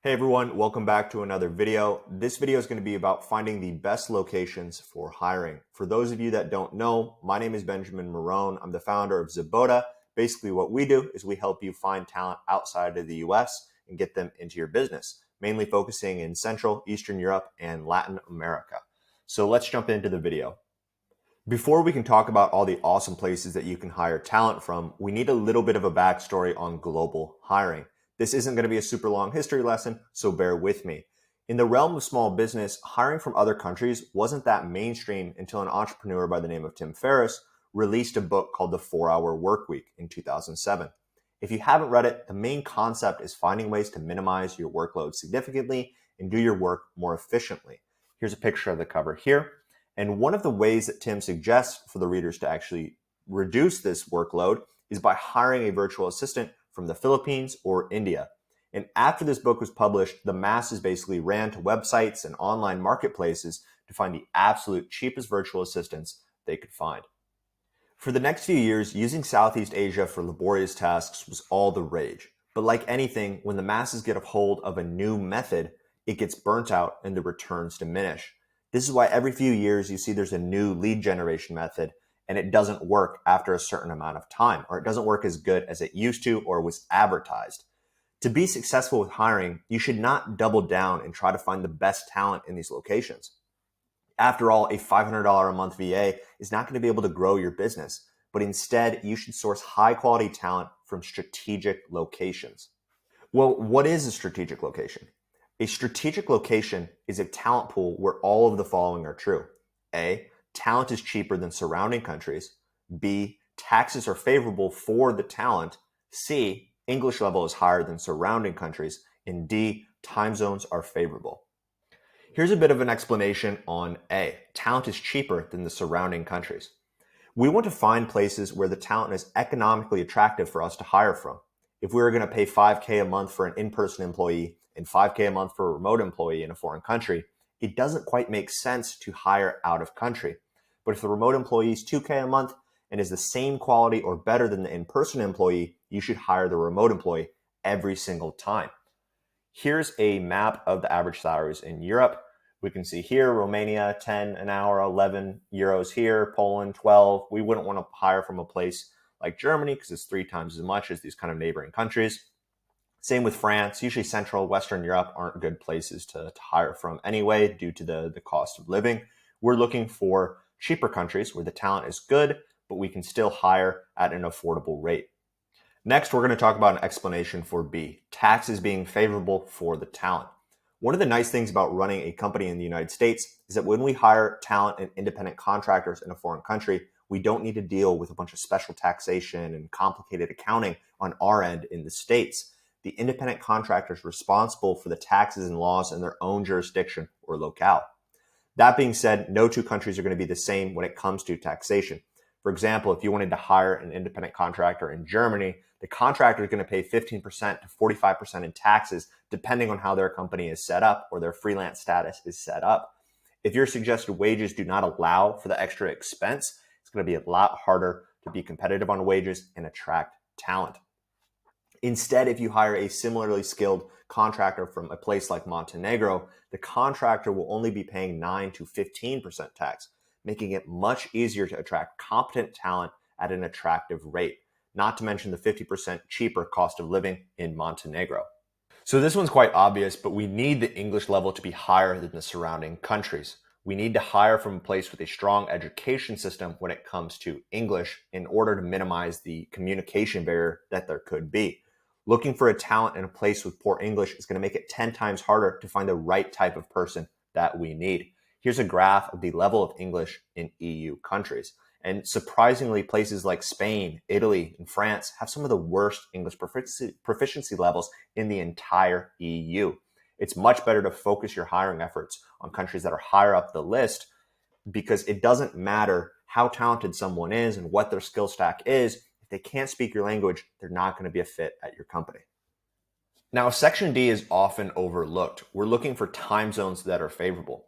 Hey everyone, welcome back to another video. This video is going to be about finding the best locations for hiring. For those of you that don't know, my name is Benjamin Morone. I'm the founder of Zabota. Basically what we do is we help you find talent outside of the US and get them into your business, mainly focusing in Central, Eastern Europe, and Latin America. So let's jump into the video. Before we can talk about all the awesome places that you can hire talent from, we need a little bit of a backstory on global hiring. This isn't going to be a super long history lesson, so bear with me. In the realm of small business, hiring from other countries wasn't that mainstream until an entrepreneur by the name of Tim Ferriss released a book called The 4-Hour Workweek in 2007. If you haven't read it, the main concept is finding ways to minimize your workload significantly and do your work more efficiently. Here's a picture of the cover here. And one of the ways that Tim suggests for the readers to actually reduce this workload is by hiring a virtual assistant from the Philippines or India. And after this book was published, the masses basically ran to websites and online marketplaces to find the absolute cheapest virtual assistants they could find. For the next few years, using Southeast Asia for laborious tasks was all the rage. But like anything, when the masses get a hold of a new method, it gets burnt out and the returns diminish. This is why every few years you see there's a new lead generation method and it doesn't work after a certain amount of time, or it doesn't work as good as it used to or was advertised. To be successful with hiring, you should not double down and try to find the best talent in these locations. After all, a $500 a month VA is not going to be able to grow your business, but instead you should source high quality talent from strategic locations. Well, what is a strategic location? A strategic location is a talent pool where all of the following are true. A, talent is cheaper than surrounding countries. B, taxes are favorable for the talent. C, English level is higher than surrounding countries. And D, time zones are favorable. Here's a bit of an explanation on A. Talent is cheaper than the surrounding countries. We want to find places where the talent is economically attractive for us to hire from. If we were going to pay $5K a month for an in-person employee and $5K a month for a remote employee in a foreign country, it doesn't quite make sense to hire out of country. But if the remote employee is $2K a month and is the same quality or better than the in-person employee, you should hire the remote employee every single time. Here's a map of the average salaries in Europe. We can see here, Romania, 10 an hour, 11 euros here, Poland, 12. We wouldn't want to hire from a place like Germany because it's 3 times as much as these kind of neighboring countries. Same with France. Usually Central, Western Europe aren't good places to hire from anyway due to the cost of living. We're looking for cheaper countries where the talent is good, but we can still hire at an affordable rate. Next, we're going to talk about an explanation for B, taxes being favorable for the talent. One of the nice things about running a company in the United States is that when we hire talent and independent contractors in a foreign country, we don't need to deal with a bunch of special taxation and complicated accounting on our end in the States. The independent contractor is responsible for the taxes and laws in their own jurisdiction or locale. That being said, no two countries are going to be the same when it comes to taxation. For example, if you wanted to hire an independent contractor in Germany, the contractor is going to pay 15% to 45% in taxes, depending on how their company is set up or their freelance status is set up. If your suggested wages do not allow for the extra expense, it's going to be a lot harder to be competitive on wages and attract talent. Instead, if you hire a similarly skilled contractor from a place like Montenegro, the contractor will only be paying 9 to 15% tax, making it much easier to attract competent talent at an attractive rate, not to mention the 50% cheaper cost of living in Montenegro. So this one's quite obvious, but we need the English level to be higher than the surrounding countries. We need to hire from a place with a strong education system when it comes to English in order to minimize the communication barrier that there could be. Looking for a talent in a place with poor English is going to make it 10 times harder to find the right type of person that we need. Here's a graph of the level of English in EU countries. And surprisingly, places like Spain, Italy, and France have some of the worst English proficiency levels in the entire EU. It's much better to focus your hiring efforts on countries that are higher up the list because it doesn't matter how talented someone is and what their skill stack is. If they can't speak your language, they're not going to be a fit at your company. Now, Section D is often overlooked. We're looking for time zones that are favorable.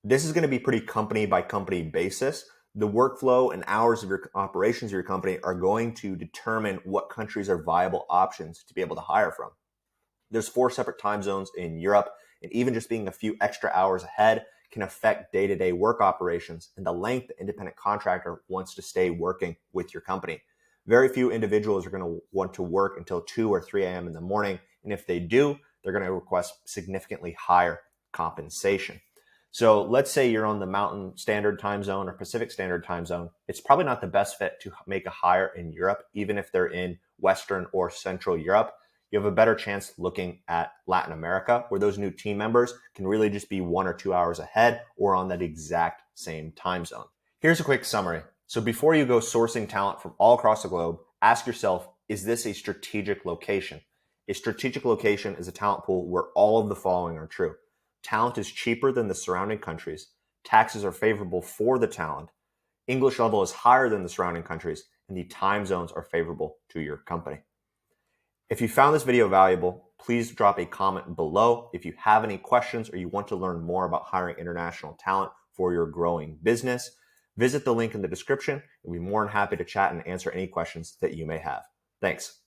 This is going to be pretty company by company basis. The workflow and hours of your operations of your company are going to determine what countries are viable options to be able to hire from. There's 4 separate time zones in Europe, and even just being a few extra hours ahead can affect day-to-day work operations and the length the independent contractor wants to stay working with your company. Very few individuals are going to want to work until 2 or 3 a.m. in the morning, and if they do, they're going to request significantly higher compensation. So let's say you're on the Mountain Standard Time Zone or Pacific Standard Time Zone. It's probably not the best fit to make a hire in Europe, even if they're in Western or Central Europe. You have a better chance looking at Latin America, where those new team members can really just be 1 or 2 hours ahead or on that exact same time zone. Here's a quick summary. So before you go sourcing talent from all across the globe, ask yourself, is this a strategic location? A strategic location is a talent pool where all of the following are true. Talent is cheaper than the surrounding countries. Taxes are favorable for the talent. English level is higher than the surrounding countries, and the time zones are favorable to your company. If you found this video valuable, please drop a comment below. If you have any questions or you want to learn more about hiring international talent for your growing business, visit the link in the description. We'll be more than happy to chat and answer any questions that you may have. Thanks.